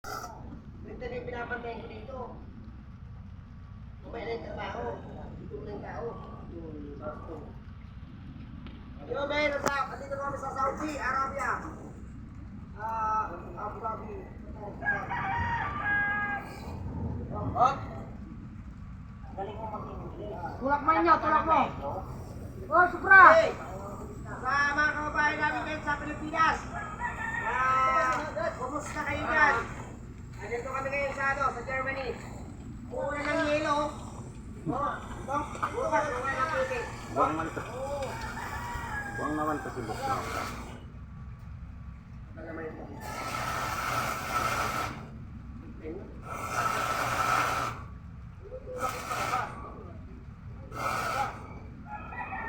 Ito na yung pinapantayin ko dito. Kumaya na yung trabaho. Dito na yung tao. Yo, men, dito kami sa Saudi Arabia. Abu Dhabi. Oh. Galing mo mag-English. Tulak mo inyo, tulak mo. Oh, Supra! Hey! Sa mga kababayan namin ngayon sa Pilipinas. Kumusta kayo dyan? Nandito kami ngayon sa Germany. Una ng yelo. Bukas, una ng puti. Buang naman ito. Buang naman ito si Bukla.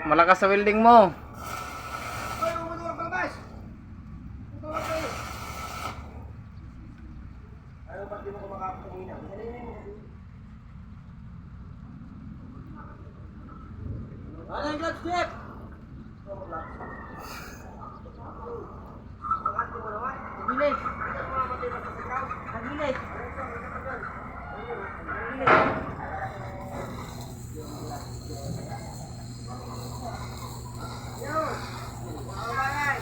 Malakas sa welding mo. Hoy, umudo ng palabas. Ito lang kayo. Ano ba't di mo kumakapangina? Ano yung gloves, Jeff? Pag-ati mo naman. Nagilig. Hindi mo mamatay na sa sikaw. Nagilig. Yun. Mga kabayan.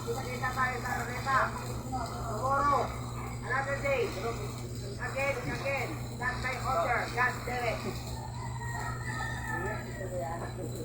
Kita-kita tayo sa Areta. Tomorrow. Another day. Again. That's my order. God damn it.